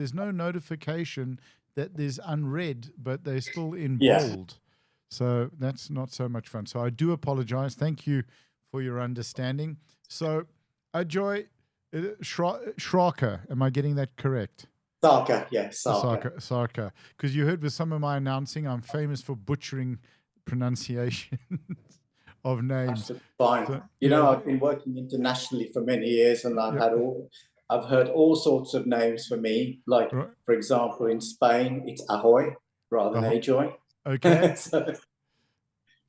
there's no notification that there's unread, but they're still in Yeah. bold. So that's not so much fun. So I do apologize. Thank you for your understanding. So Ajoy Sarker, am I getting that correct? Sarker, yes, Sarker. Sarker. Because you heard with some of my announcing, I'm famous for butchering pronunciation of names. Absolutely fine. So, I've been working internationally for many years, and I've heard all sorts of names for me. Like, for example, in Spain, it's Ajoy rather than Ajoy. Okay.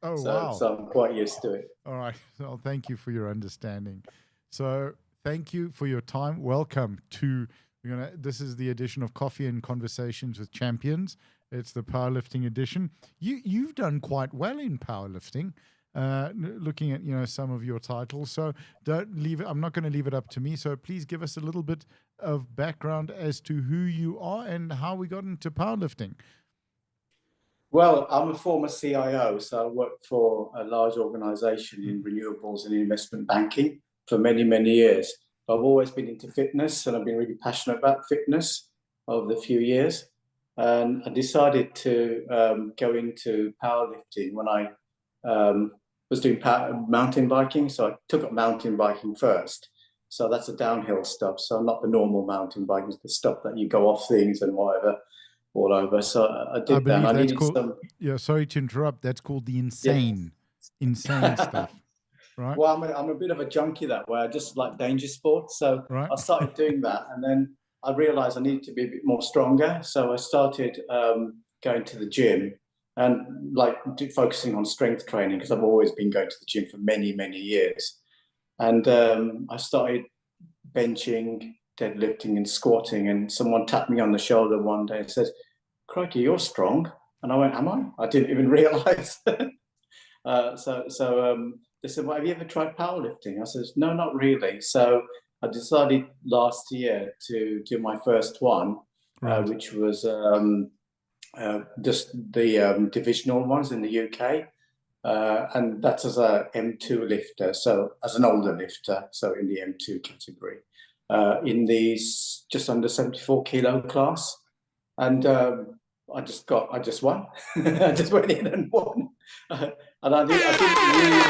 Wow. So I'm quite used to it. All right. Well, thank you for your understanding. So thank you for your time. Welcome to, this is the edition of Coffee and Conversations with Champions. It's the powerlifting edition. You've done quite well in powerlifting, looking at, some of your titles. So don't leave it. I'm not going to leave it up to me. So please give us a little bit of background as to who you are and how we got into powerlifting. Well, I'm a former CIO, so I worked for a large organization in renewables and investment banking for many, many years. I've always been into fitness, and I've been really passionate about fitness over the few years. And I decided to go into powerlifting when I was doing mountain biking. So I took up mountain biking first. So that's the downhill stuff. So not the normal mountain biking, the stuff that you go off things and whatever. All over. So I did that. I needed some. Yeah, sorry to interrupt. That's called the insane stuff, right? Well, I'm a bit of a junkie that way. I just like danger sports. So I started doing that, and then I realized I needed to be a bit more stronger. So I started going to the gym and focusing on strength training, because I've always been going to the gym for many, many years. And I started benching, deadlifting and squatting, and someone tapped me on the shoulder one day and said, "Crikey, you're strong." And I went, "Am I?" I didn't even realize. So they said, "Well, have you ever tried powerlifting?" I said, "No, not really." So I decided last year to do my first one, which was just the divisional ones in the UK. And that's as a M2 lifter, so as an older lifter, so in the M2 category. In the just under 74 kilo class, and I just won. I just went in and won, and I didn't really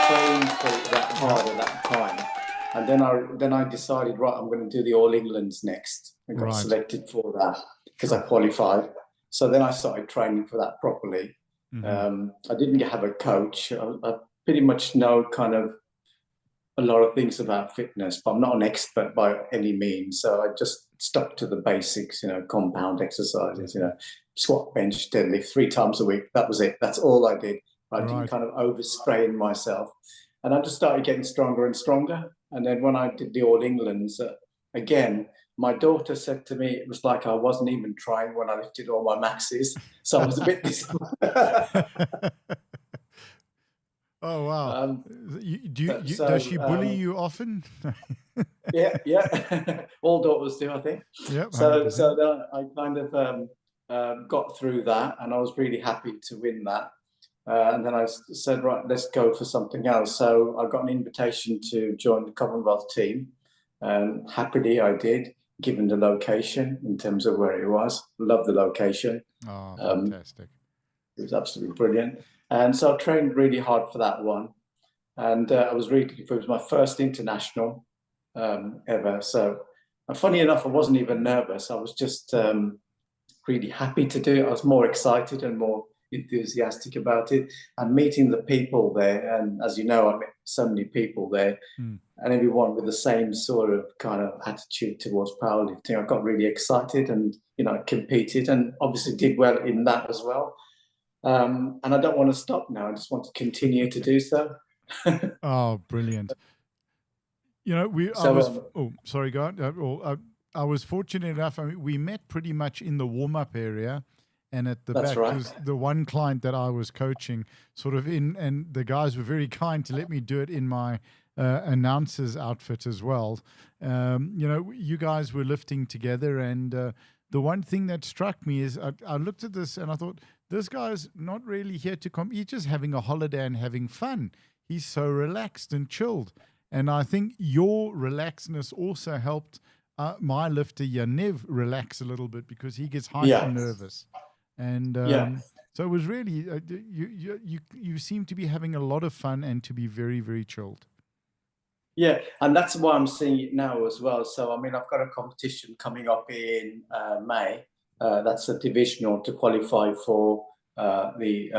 train for it that hard at that time. And then I decided, right, I'm going to do the All Englands next, and got selected for that because I qualified. So then I started training for that properly. I didn't have a coach. I pretty much know kind of a lot of things about fitness, but I'm not an expert by any means. So I just stuck to the basics, compound exercises, squat, bench, deadlift 3 times a week. That was it. That's all I did. I didn't kind of overstrain myself. And I just started getting stronger and stronger. And then when I did the All Englands, again, my daughter said to me, it was like I wasn't even trying when I lifted all my maxes. So I was a bit disappointed. Oh, wow. Does she bully you often? Yeah. All daughters do, I think. Yep, so then I kind of got through that, and I was really happy to win that. And then I said, right, let's go for something else. So I got an invitation to join the Commonwealth team. Happily, I did, given the location in terms of where it was. Love the location. Oh, fantastic. It was absolutely brilliant. And so I trained really hard for that one. And it was my first international ever. So funny enough, I wasn't even nervous. I was just really happy to do it. I was more excited and more enthusiastic about it, and meeting the people there. And as you know, I met so many people there, and everyone with the same sort of kind of attitude towards powerlifting. I got really excited and, competed, and obviously did well in that as well. And I don't want to stop now. I just want to continue to do so. Oh, brilliant. Sorry, go on. I was fortunate enough. I mean, we met pretty much in the warm-up area and at the back. Right. Because the one client that I was coaching and the guys were very kind to let me do it in my announcer's outfit as well. You guys were lifting together, and the one thing that struck me is I looked at this and I thought, this guy's not really here to compete. He's just having a holiday and having fun. He's so relaxed and chilled. And I think your relaxedness also helped my lifter Yaniv relax a little bit because he gets hyper Yeah, nervous, and yeah. so it was really you seem to be having a lot of fun and to be very, very chilled. Yeah, and that's why I'm seeing it now as well. So, I mean, I've got a competition coming up in May. That's a divisional to qualify for the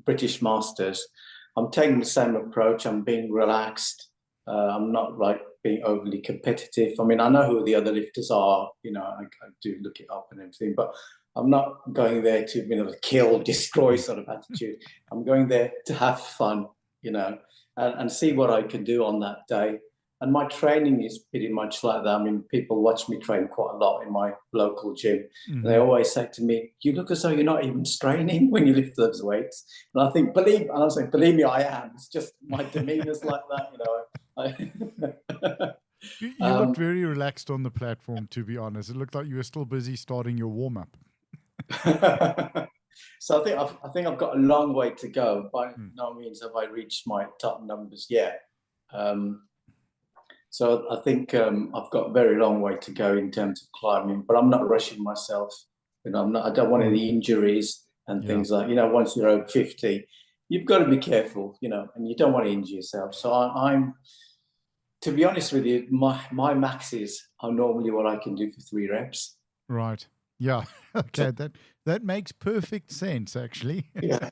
British Masters. I'm taking the same approach. I'm being relaxed. I'm not like being overly competitive. I mean, I know who the other lifters are. You know, I do look it up and everything, but I'm not going there to, you know, kill, destroy sort of attitude. I'm going there to have fun. You know, and see what I can do on that day. And my training is pretty much like that. I mean, people watch me train quite a lot in my local gym. Mm-hmm. They always say to me, "You look as though you're not even straining when you lift those weights." And I think, believe me, I am. It's just my demeanor's like that, you know. You looked very relaxed on the platform, to be honest. It looked like you were still busy starting your warm up. So I think I've got a long way to go. By no means have I reached my top numbers yet. So I think I've got a very long way to go in terms of climbing. But I'm not rushing myself. You know, I don't want any injuries and things like. You know, once you're over 50, you've got to be careful. You know, and you don't want to injure yourself. So I'm, to be honest with you, my maxes are normally what I can do for 3 reps. Right. Yeah. Okay. That makes perfect sense, actually. Yeah.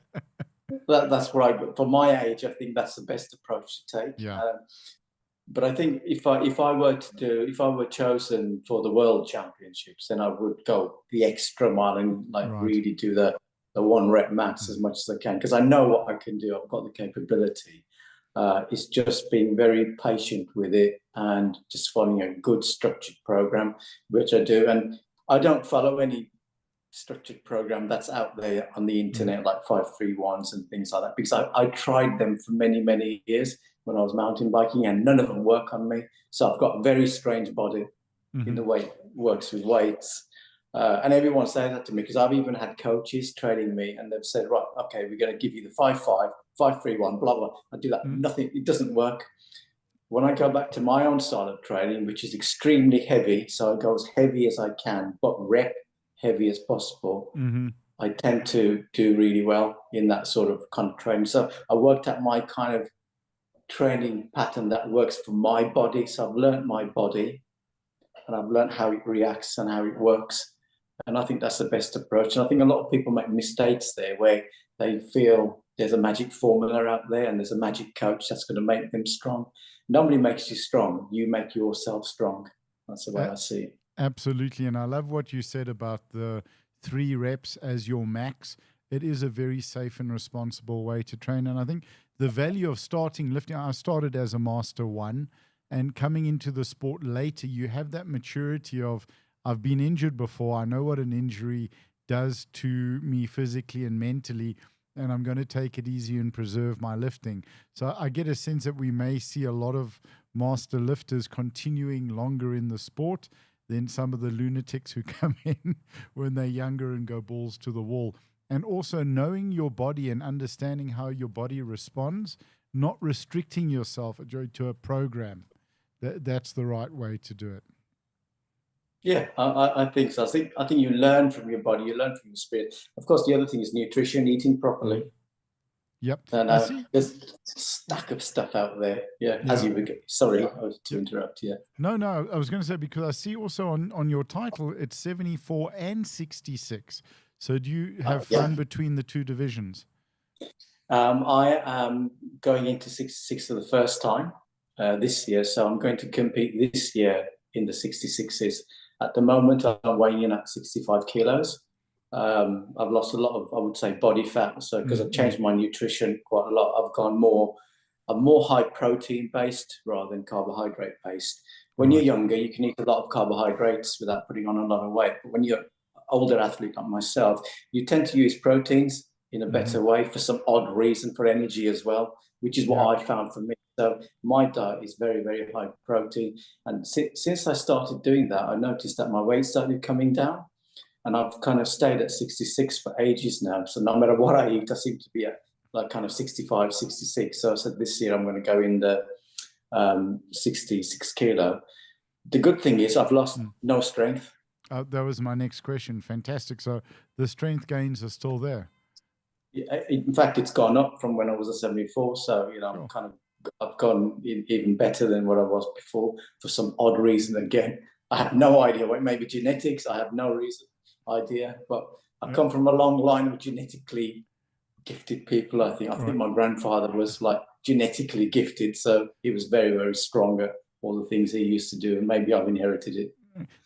That's right. For my age, I think that's the best approach to take. Yeah. But I think if I were chosen for the World Championships, then I would go the extra mile and really do the 1 rep max as much as I can, because I know what I can do. I've got the capability. It's just being very patient with it and just following a good structured program, which I do. And I don't follow any structured program that's out there on the internet, like 531s and things like that, because I tried them for many, many years when I was mountain biking, and none of them work on me. So I've got a very strange body in the way it works with weights. And everyone says that to me, because I've even had coaches training me, and they've said, right, okay, we're going to give you the 5-5, 531, blah, blah. I do that. Nothing, it doesn't work. When I go back to my own style of training, which is extremely heavy, so I go as heavy as I can, but rep heavy as possible, I tend to do really well in that sort of training. So I worked out my kind of training pattern that works for my body. So I've learned my body, and I've learned how it reacts and how it works. And I think that's the best approach. And I think a lot of people make mistakes there, where they feel there's a magic formula out there and there's a magic coach that's going to make them strong. Nobody makes you strong. You make yourself strong. That's the way I see it. Absolutely. And I love what you said about the 3 reps as your max. It is a very safe and responsible way to train. And I think the value of starting lifting, I started as a master 1, and coming into the sport later, you have that maturity of, I've been injured before. I know what an injury does to me physically and mentally, and I'm going to take it easy and preserve my lifting. So I get a sense that we may see a lot of master lifters continuing longer in the sport than some of the lunatics who come in when they're younger and go balls to the wall. And also knowing your body and understanding how your body responds, not restricting yourself, Ajoy, to a program. That's the right way to do it. Yeah, I think so. I think you learn from your body, you learn from your spirit. Of course, the other thing is nutrition, eating properly. Yep. And there's a stack of stuff out there. Yeah. As you would sorry to interrupt. Yeah. No, I was going to say, because I see also on your title, it's 74 and 66. So do you have fun between the 2 divisions? I am going into 66 for the first time this year. So I'm going to compete this year in the 66s. At the moment, I'm weighing in at 65 kilos. I've lost a lot of, I would say, body fat. So because I've changed my nutrition quite a lot, I've gone more high protein based rather than carbohydrate based. When you're younger, you can eat a lot of carbohydrates without putting on a lot of weight. But when you're an older athlete like myself, you tend to use proteins in a better way for some odd reason, for energy as well, which is what I found for me. So my diet is very, very high protein. And since I started doing that, I noticed that my weight started coming down. And I've kind of stayed at 66 for ages now. So no matter what I eat, I seem to be at like kind of 65, 66. So I said this year I'm going to go in the 66 kilo. The good thing is I've lost no strength. That was my next question. Fantastic. So the strength gains are still there. In fact, it's gone up from when I was a 74. So, you know, Sure. I've gone even better than what I was before for some odd reason. Again, I have no idea what, maybe genetics. I have no idea, but I come from a long line of genetically gifted people. I think my grandfather was like genetically gifted. So he was very, very strong at all the things he used to do. And maybe I've inherited it.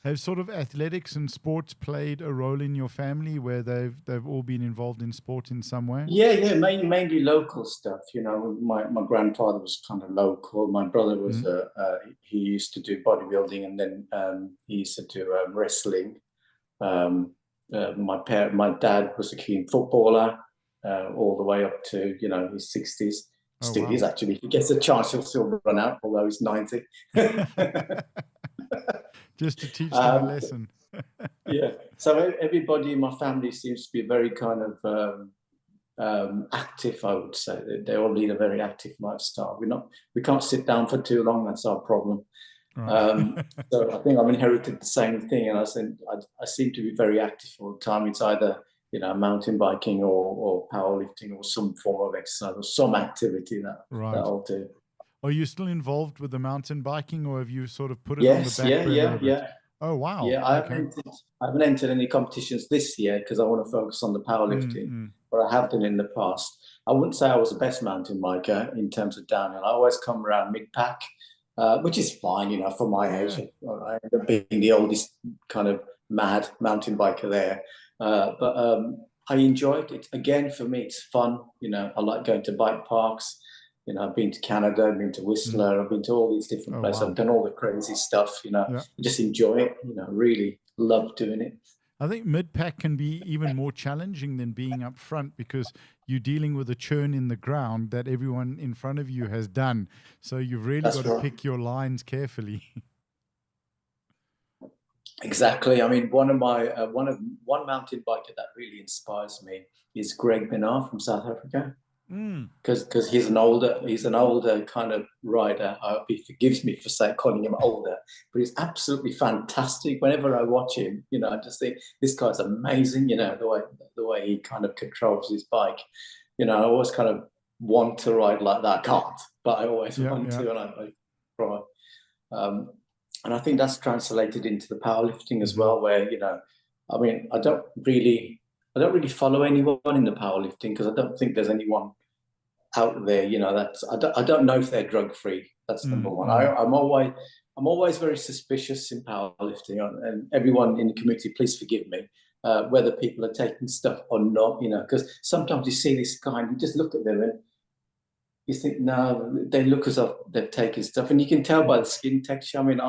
Have sort of athletics and sports played a role in your family where they've all been involved in sport in some way? Yeah, mainly local stuff. You know, my grandfather was kind of local. My brother was he used to do bodybuilding, and then he used to do wrestling. My dad was a keen footballer all the way up to, you know, his 60s. Still is, actually. If he gets a chance, he'll still run out, although he's 90. Just to teach them a lesson. Yeah. So everybody in my family seems to be very kind of active, I would say. They all lead a very active lifestyle. We can't sit down for too long. That's our problem. So I think I've inherited the same thing, and I seem to be very active all the time. It's either, you know, mountain biking or powerlifting or some form of exercise or some activity that I'll do. Are you still involved with the mountain biking, or have you sort of put it on the back burner? Yeah. Oh, wow. Yeah, I haven't entered any competitions this year because I want to focus on the powerlifting, but I have done in the past. I wouldn't say I was the best mountain biker in terms of downhill. I always come around mid-pack, which is fine, you know, for my age. I end up being the oldest kind of mad mountain biker there. But I enjoyed it. Again, for me, it's fun. You know, I like going to bike parks. You know, I've been to Canada, I've been to Whistler, I've been to all these different places. Wow. I've done all the crazy stuff, you know. Just enjoy it, you know, really love doing it. I think mid-pack can be even more challenging than being up front because you're dealing with a churn in the ground that everyone in front of you has done. So you've really got to pick your lines carefully. Exactly. I mean, one mountain biker that really inspires me is Greg Minnaar from South Africa. Because he's an older kind of rider. I hope he forgives me for calling him older, but he's absolutely fantastic. Whenever I watch him, you know, I just think this guy's amazing. You know, the way he kind of controls his bike. You know, I always kind of want to ride like that. I can't, but I always want to, and I try. And I think that's translated into the powerlifting as well, where, you know, I mean, I don't really follow anyone in the powerlifting because I don't think there's anyone out there, you know, I don't know if they're drug free. That's number one. I'm always very suspicious in powerlifting, and everyone in the community, please forgive me, whether people are taking stuff or not, you know, because sometimes you see this guy and you just look at them and you think, no, they look as though they're taking stuff, and you can tell by the skin texture. I mean,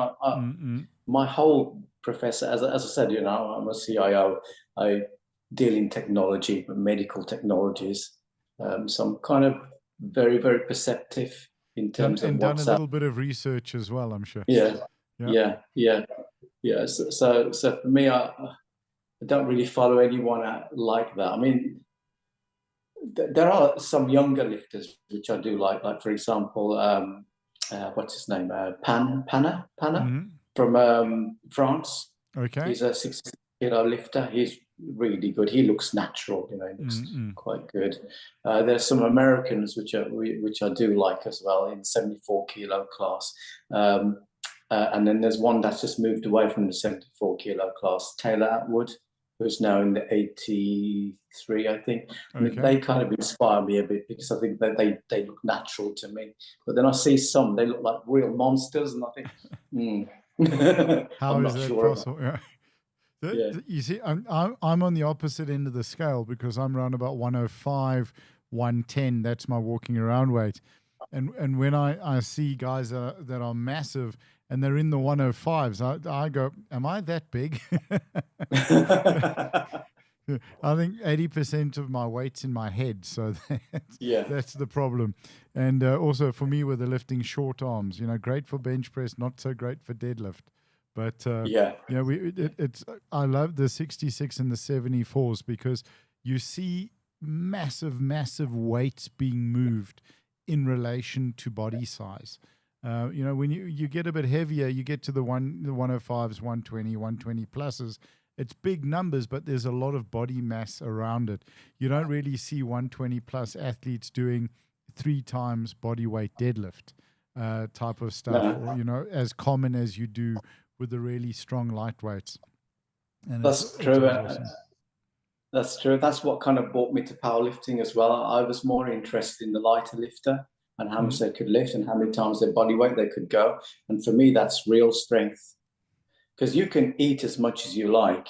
my whole professor, as I said, you know, I'm a CIO. I deal in technology, medical technologies. So I'm kind of very, very perceptive in terms of done a little bit of research as well, I'm sure. Yeah. So for me, I don't really follow anyone like that. I mean, there are some younger lifters which I do like for example, what's his name? Pana from France. Okay. He's a 60-kilo lifter. He's really good. He looks natural, you know. He looks quite good. There's some Americans which I do like as well in 74-kilo class. And then there's one that's just moved away from the 74-kilo class, Taylor Atwood, who's now in the 83, I think. Okay. They kind of inspire me a bit because I think that they look natural to me. But then I see some, they look like real monsters, and I think, how is that possible? Yeah. You see, I'm on the opposite end of the scale because I'm around about 105, 110. That's my walking around weight. And when I see guys that are massive and they're in the 105s, I go, am I that big? I think 80% of my weight's in my head, so that's the problem. And also for me with the lifting short arms, you know, great for bench press, not so great for deadlift. But I love the 66 and the 74s because you see massive weights being moved in relation to body size. When you get a bit heavier, you get to the 105s, 120, 120 pluses. It's big numbers, but there's a lot of body mass around it. You don't really see 120 plus athletes doing 3 times body weight deadlift type of stuff, or as common as you do with the really strong lightweights. And that's true. awesome. That's true. That's what kind of brought me to powerlifting as well. I was more interested in the lighter lifter and how much they could lift and how many times their body weight they could go. And for me, that's real strength. Because you can eat as much as you like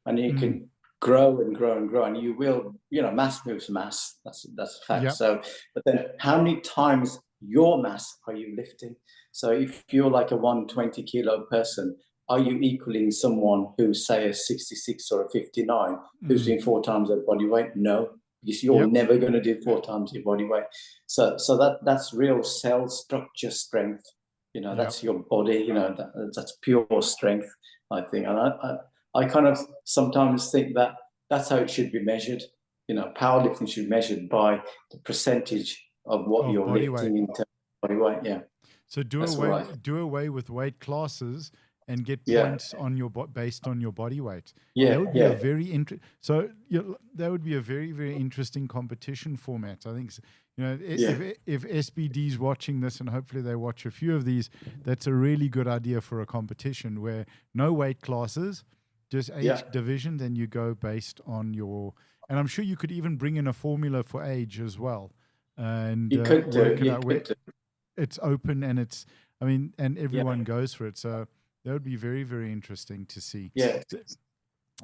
and you can grow and grow and grow, and you will, mass moves mass. That's a fact. Yep. So, but then how many times your mass are you lifting? So if you're like a 120 kilo person, are you equaling someone who's, say, a 66 or a 59 who's doing 4 times their body weight? No, because you're never going to do 4 times your body weight. So that's real cell structure strength. That's your body. That's pure strength, I think. And I kind of sometimes think that that's how it should be measured. Powerlifting should be measured by the percentage of what you're lifting in terms of body weight. Yeah. So do away with weight classes and get points on your based on your body weight. Yeah, that would be a very that would be a very, very interesting competition format. I think if SBD's watching this, and hopefully they watch a few of these, that's a really good idea for a competition where no weight classes, just age division. Then you go based on your, and I'm sure you could even bring in a formula for age as well, and you could work it out where it's open and and everyone goes for it. So that would be very, very interesting to see. Yeah.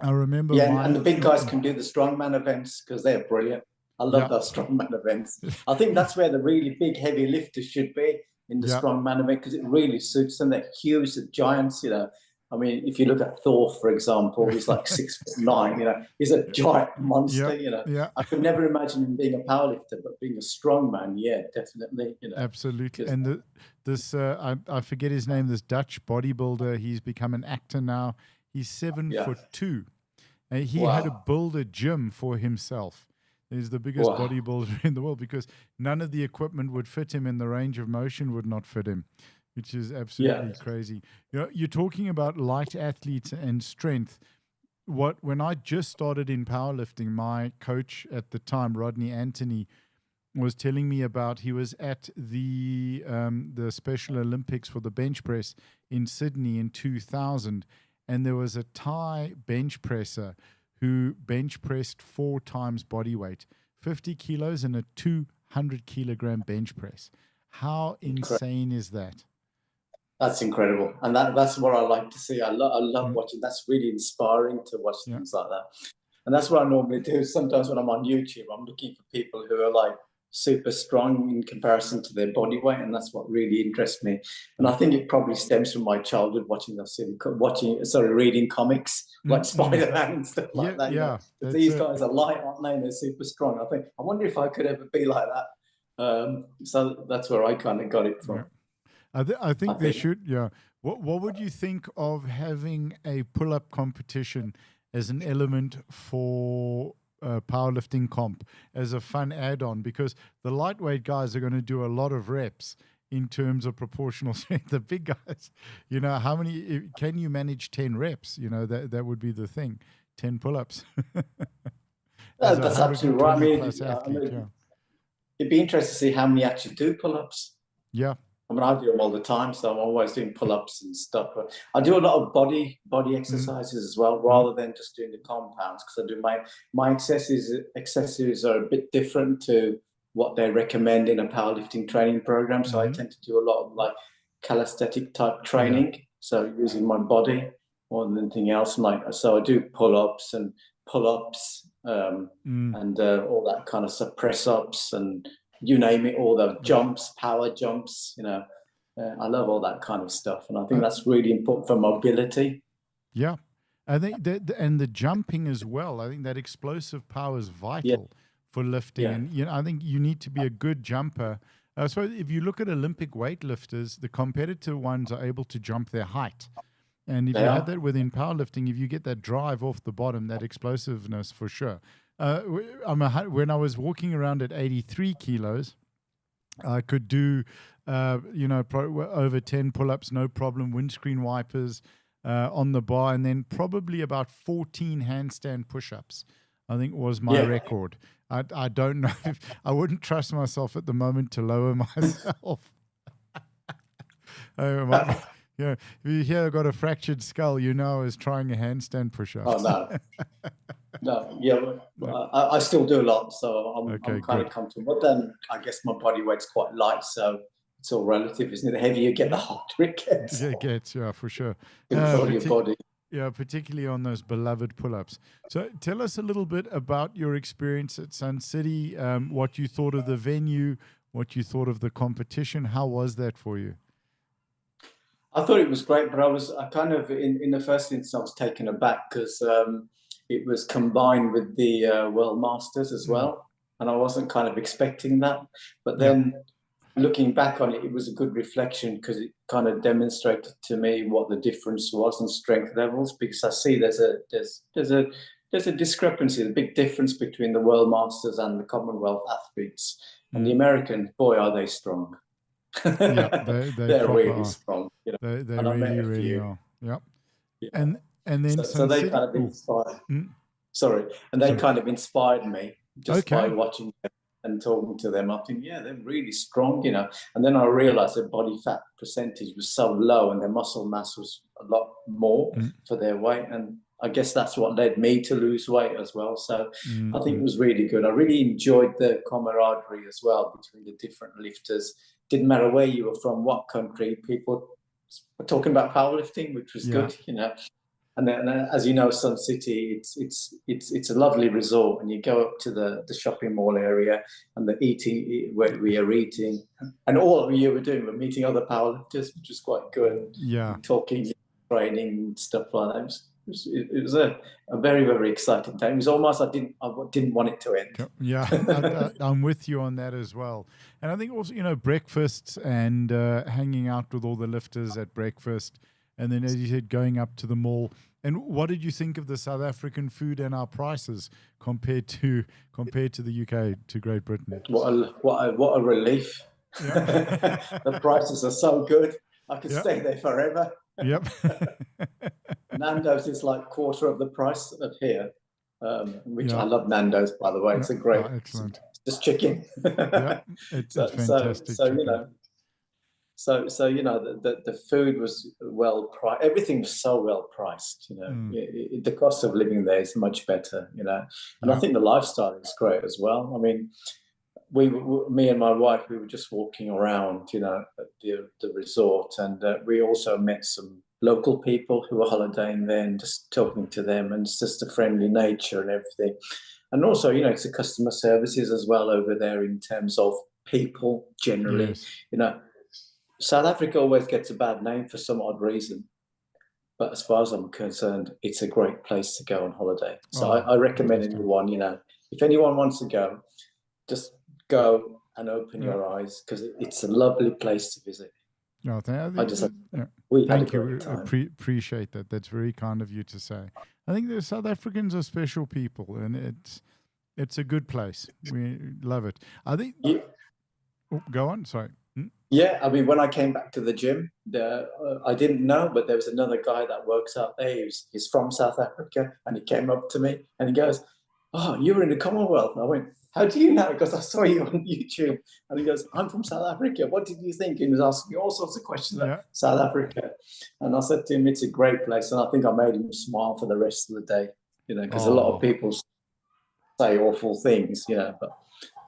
I remember. Yeah, and the big guys can do the strongman events because they're brilliant. I love those strongman events. I think that's where the really big, heavy lifters should be, in the strongman event, because it really suits them. They're huge, the giants, I mean, if you look at Thor, for example, he's like 6'9", he's a giant monster, I could never imagine him being a powerlifter, but being a strongman, definitely, Absolutely. And I forget his name, this Dutch bodybuilder, he's become an actor now. He's 7'2", and he had to build a gym for himself. He's the biggest bodybuilder in the world because none of the equipment would fit him, and the range of motion would not fit him, which is absolutely crazy. You're talking about light athletes and strength. When I just started in powerlifting, my coach at the time, Rodney Anthony, was telling me about, he was at the Special Olympics for the bench press in Sydney in 2000, and there was a Thai bench presser who bench pressed 4 times body weight, 50 kilos and a 200 kilogram bench press. How insane is that? That's incredible. And that's what I like to see. I love watching. That's really inspiring to watch things like that. And that's what I normally do. Sometimes when I'm on YouTube, I'm looking for people who are like super strong in comparison to their body weight. And that's what really interests me. And I think it probably stems from my childhood reading comics like Spider-Man and stuff like that. Yeah. These guys are light, aren't they? And they're super strong. I wonder if I could ever be like that. So that's where I kind of got it from. I think they should, What would you think of having a pull-up competition as an element for powerlifting comp, as a fun add-on? Because the lightweight guys are going to do a lot of reps in terms of proportional strength. The big guys, how many, can you manage 10 reps? That would be the thing, 10 pull-ups. That's absolutely right. It'd be interesting to see how many actually do pull-ups. Yeah. I mean, I do them all the time, so I'm always doing pull-ups and stuff. But I do a lot of body exercises as well, rather than just doing the compounds, because I do my exercises are a bit different to what they recommend in a powerlifting training program. So I tend to do a lot of like calisthenic type training, so using my body more than anything else. So I do pull-ups and pull-ups and all that kind of stuff, press-ups and you name it, all the jumps, power jumps, I love all that kind of stuff. And I think that's really important for mobility. Yeah. I think and the jumping as well. I think that explosive power is vital for lifting. Yeah. And I think you need to be a good jumper. So if you look at Olympic weightlifters, the competitive ones are able to jump their height. And if you had that within powerlifting, if you get that drive off the bottom, that explosiveness for sure. When I was walking around at 83 kilos, I could do, over 10 pull-ups, no problem. Windscreen wipers on the bar, and then probably about 14 handstand push-ups, I think was my record. I don't know if I wouldn't trust myself at the moment to lower myself. If you hear I got a fractured skull, I was trying a handstand push-up. Oh, no. No, I still do a lot, so I'm kind of comfortable. But then I guess my body weight's quite light, so it's all relative, isn't it? The heavier you get, the harder it gets. It gets, for sure. Control your body. Yeah, particularly on those beloved pull-ups. So tell us a little bit about your experience at Sun City, what you thought of the venue, what you thought of the competition. How was that for you? I thought it was great, but I kind of, in the first instance, I was taken aback because it was combined with the World Masters as well. And I wasn't kind of expecting that. But then looking back on it, it was a good reflection because it kind of demonstrated to me what the difference was in strength levels, because I see there's a discrepancy, a big difference between the World Masters and the Commonwealth athletes. And the Americans, boy, are they strong. They're really strong. They really are. Yep. Yeah. And then so they kind of inspired. Sorry, and they kind of inspired me just by watching them and talking to them. I think, they're really strong, And then I realized their body fat percentage was so low and their muscle mass was a lot more for their weight. And I guess that's what led me to lose weight as well. So I think it was really good. I really enjoyed the camaraderie as well between the different lifters. Didn't matter where you were from, what country, people were talking about powerlifting, which was good, And then, as you know, Sun City, it's a lovely resort, and you go up to the shopping mall area and the eating where we are eating, and all you were doing were meeting other powerlifters, which was quite good. And talking, training, stuff like that. It was a very, very exciting time. It was almost I didn't want it to end. Yeah, I'm with you on that as well. And I think also breakfasts and hanging out with all the lifters at breakfast. And then, as you said, going up to the mall. And what did you think of the South African food and our prices compared to the UK, to Great Britain? What a relief! The prices are so good. I could stay there forever. Yep. Nando's is like quarter of the price of here, which I love Nando's, by the way. It's a great, excellent. Just chicken. It's fantastic. So the food was well priced. Everything was so well priced. The cost of living there is much better. And I think the lifestyle is great as well. I mean, me and my wife, we were just walking around, at the resort, and we also met some local people who were holidaying there, and just talking to them, and it's just a friendly nature and everything. And also, it's the customer services as well over there in terms of people generally. South Africa always gets a bad name for some odd reason, but as far as I'm concerned, it's a great place to go on holiday. So I recommend anyone, if anyone wants to go, just go and open your eyes, because it's a lovely place to visit. No, thank you. Appreciate that. That's very kind of you to say. I think the South Africans are special people, and it's a good place. We love it. I think. Go on. Sorry. Yeah, I mean, when I came back to the gym, I didn't know, but there was another guy that works out there. He's from South Africa, and he came up to me and he goes, "Oh, you were in the Commonwealth." I went, "How do you know?" Because I saw you on YouTube. And he goes, "I'm from South Africa. What did you think?" He was asking me all sorts of questions about South Africa. And I said to him, "It's a great place." And I think I made him smile for the rest of the day, because a lot of people say awful things, but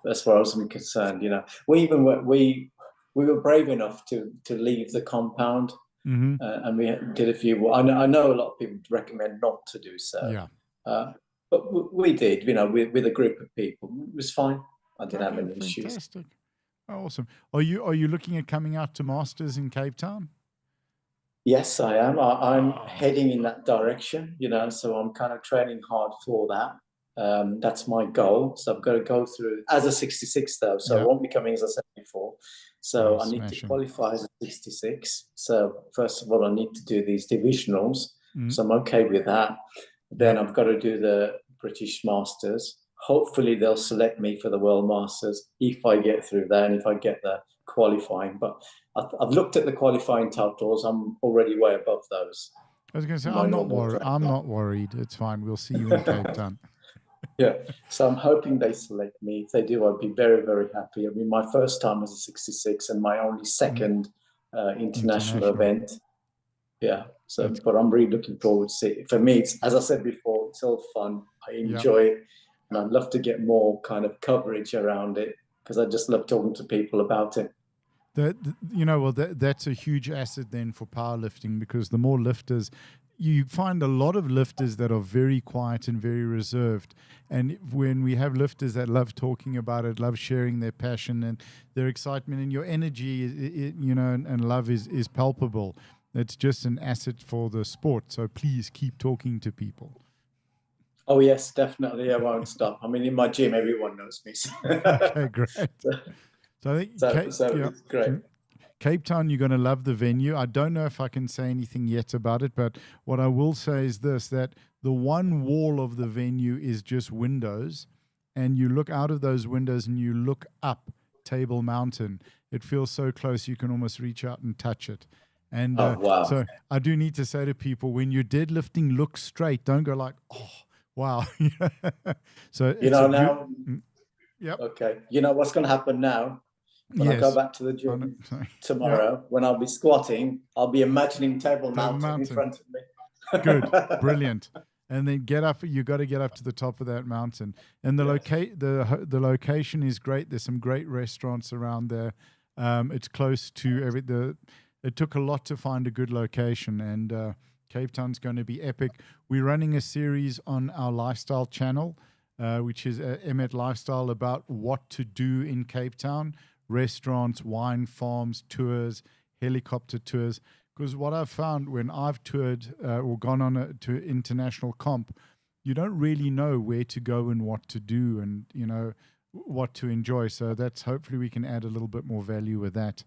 as far as I'm concerned, we were brave enough to leave the compound, and we did a few. I know a lot of people recommend not to do so. But we did, with a group of people. It was fine. I didn't have any issues. Fantastic. Awesome. Are you looking at coming out to Masters in Cape Town? Yes, I am. I'm heading in that direction, so I'm kind of training hard for that. That's my goal. So I've got to go through as a 66 though, so I won't be coming as a 74. So I need to qualify as a 66. So first of all, I need to do these divisionals. So I'm okay with that. Then I've got to do the British Masters. hopefully they'll select me for the World Masters if I get through there and if I get the qualifying. But I've looked at the qualifying totals. I'm already way above those. I was going to say, My I'm not normal worried. training. I'm not worried. It's fine. We'll see you in Cape Town. Yeah, so I'm hoping they select me. If they do, I'd be very, very happy. I mean, my first time was a 66 and my only second international event. Yeah, so, but I'm really looking forward to it. For me, it's, as I said before, it's all fun. I enjoy it, and I'd love to get more kind of coverage around it because I just love talking to people about it. That's a huge asset then for powerlifting, because the more lifters, you find a lot of lifters that are very quiet and very reserved. And when we have lifters that love talking about it, love sharing their passion and their excitement, and your energy, and love is palpable. It's just an asset for the sport. So please keep talking to people. Oh, yes, definitely. I won't stop. I mean, in my gym, everyone knows me. Okay, great. So I think it's great. Cape Town, you're going to love the venue. I don't know if I can say anything yet about it, but what I will say is this, that the one wall of the venue is just windows, and you look out of those windows and you look up Table Mountain. It feels so close you can almost reach out and touch it. And wow. So I do need to say to people, when you're deadlifting, look straight. Don't go like, oh, wow. So now. Yep. Okay. You know what's going to happen now? When I go back to the gym tomorrow, when I'll be squatting, I'll be imagining Table Mountain in front of me. Good, brilliant. And then get up. You got to get up to the top of that mountain. And the location is great. There's some great restaurants around there. It's close to It took a lot to find a good location, and Cape Town's going to be epic. We're running a series on our lifestyle channel, which is Emet Lifestyle, about what to do in Cape Town. Restaurants, wine farms, tours, helicopter tours. Because what I've found when I've toured or gone on to international comp, you don't really know where to go and what to do and, what to enjoy. So that's, hopefully we can add a little bit more value with that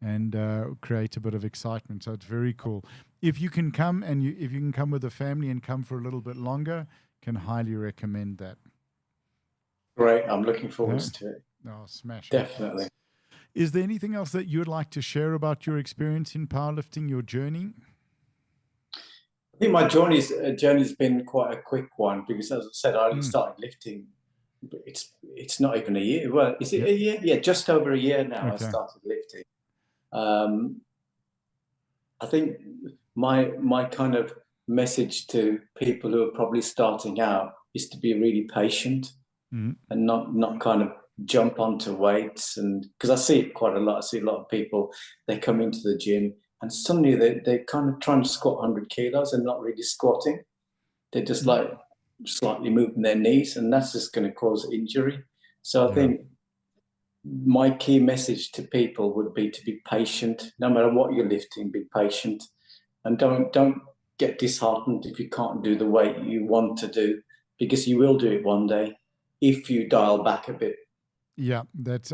and create a bit of excitement. So it's very cool. If you can come if you can come with a family and come for a little bit longer, can highly recommend that. Great. I'm looking forward to it. Oh, smash. Definitely. Is there anything else that you would like to share about your experience in powerlifting, your journey? I think my journey's been quite a quick one because, as I said, I only started lifting. It's not even a year. Well, is it a year? Yeah, just over a year now. Okay. I started lifting. I think my kind of message to people who are probably starting out is to be really patient and not kind of jump onto weights. And because I see it quite a lot. I see a lot of people, they come into the gym and suddenly they're kind of trying to squat 100 kilos and not really squatting. They're just like slightly moving their knees, and that's just going to cause injury. So I think my key message to people would be to be patient. No matter what you're lifting, be patient, and don't get disheartened if you can't do the weight you want to do, because you will do it one day if you dial back a bit. Yeah, that's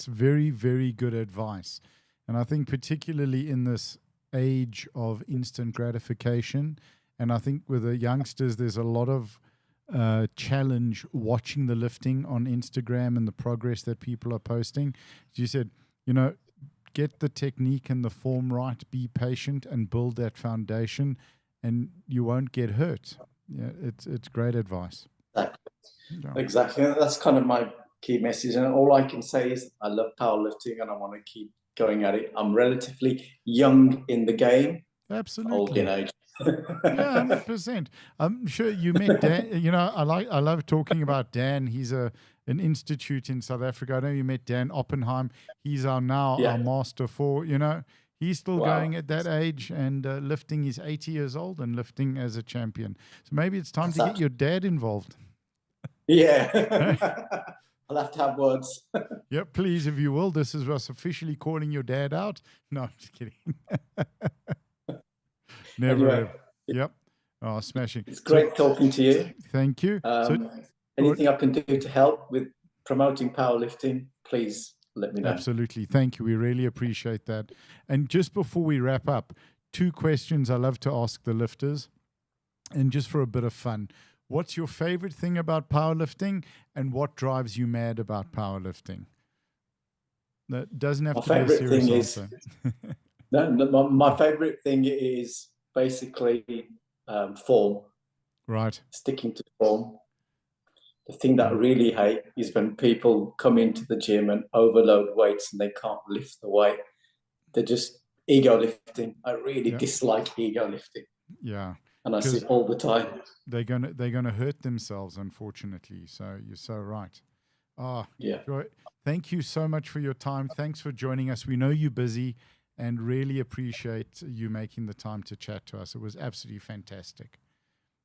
very, very good advice. And I think particularly in this age of instant gratification, and I think with the youngsters, there's a lot of challenge watching the lifting on Instagram and the progress that people are posting. As you said, get the technique and the form right, be patient and build that foundation, and you won't get hurt. Yeah, it's great advice. Exactly. That's kind of my key message. And all I can say is I love powerlifting and I want to keep going at it. I'm relatively young in the game. Absolutely. Old in age. Yeah, 100%. I'm sure you met Dan. I love talking about Dan. He's an institute in South Africa. I know you met Dan Oppenheim. He's our Master 4. He's still going at that age and lifting. He's 80 years old and lifting as a champion. So maybe it's time to get your dad involved. Yeah. I'll have to have words. Yeah, please, if you will. This is us officially calling your dad out. No, I'm just kidding. Never. Anyway. Yep. Oh, smashing. It's great talking to you. Thank you. Anything I can do to help with promoting powerlifting, please let me know. Absolutely. Thank you. We really appreciate that. And just before we wrap up, 2 questions I love to ask the lifters, and just for a bit of fun. what's your favorite thing about powerlifting, and what drives you mad about powerlifting? That doesn't have My to be a favorite serious thing is answer. my favorite thing is basically form, Right. sticking to form. The thing that I really hate is when people come into the gym and overload weights and they can't lift the weight. They're just ego lifting. I really dislike ego lifting. Yeah. And I see it all the time. They're gonna hurt themselves, unfortunately. So you're so right. Yeah. Joy, thank you so much for your time. Thanks for joining us. We know you're busy and really appreciate you making the time to chat to us. It was absolutely fantastic.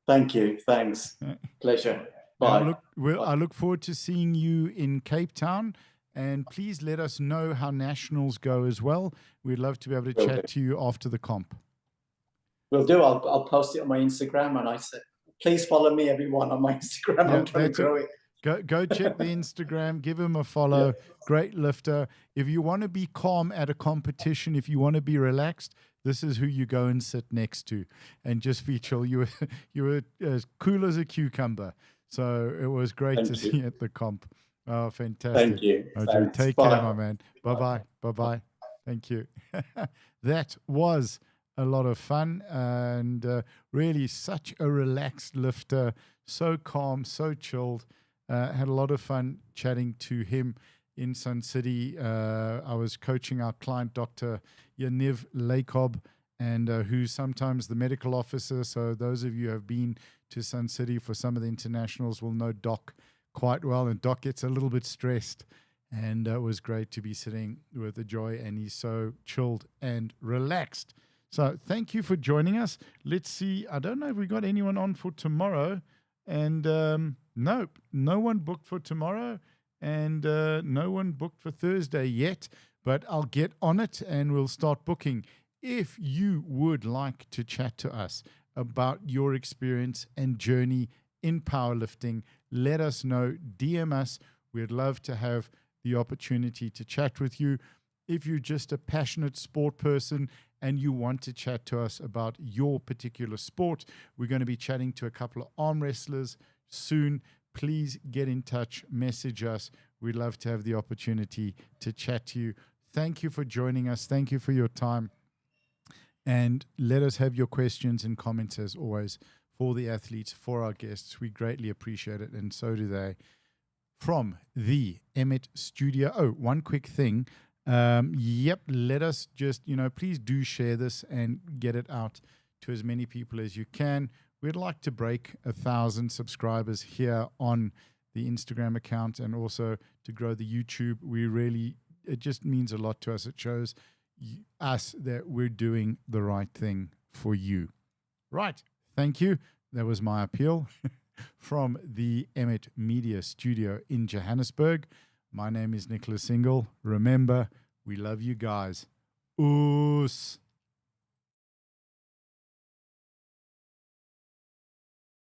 Thank you. Thanks. Pleasure. Bye. I look forward to seeing you in Cape Town. And please let us know how nationals go as well. We'd love to be able to chat to you after the comp. Will do. I'll post it on my Instagram, and I said, please follow me, everyone, on my Instagram. I'm trying to grow it. Go check the Instagram. Give him a follow. Yeah. Great lifter. If you want to be calm at a competition, if you want to be relaxed, this is who you go and sit next to, and just be chill. You were as cool as a cucumber. So it was great to see you at the comp. Oh, fantastic. Thank you. Ajoy, take care, my man. Bye-bye. Bye-bye. Thank you. That was a lot of fun, and really such a relaxed lifter, so calm, so chilled. Had a lot of fun chatting to him in Sun City. I was coaching our client, Dr. Yaniv Lakob, and who's sometimes the medical officer. So those of you who have been to Sun City for some of the internationals will know Doc quite well, and Doc gets a little bit stressed. And it was great to be sitting with Ajoy, and he's so chilled and relaxed. So thank you for joining us. Let's see. I don't know if we got anyone on for tomorrow. And nope, no one booked for tomorrow. And no one booked for Thursday yet. But I'll get on it and we'll start booking. If you would like to chat to us about your experience and journey in powerlifting, let us know. DM us. We'd love to have the opportunity to chat with you. If you're just a passionate sport person and you want to chat to us about your particular sport, we're going to be chatting to a couple of arm wrestlers soon. Please get in touch, message us. We'd love to have the opportunity to chat to you. Thank you for joining us. Thank you for your time. And let us have your questions and comments, as always, for the athletes, for our guests. We greatly appreciate it, and so do they. From the Emet studio. Oh, one quick thing. Let us just, please do share this and get it out to as many people as you can. We'd like to break 1,000 subscribers here on the Instagram account, and also to grow the YouTube. It just means a lot to us. It shows us that we're doing the right thing for you. Right. Thank you. That was my appeal from the Emet Media Studio in Johannesburg. My name is Nicholas Ingel. Remember, we love you guys. Oos.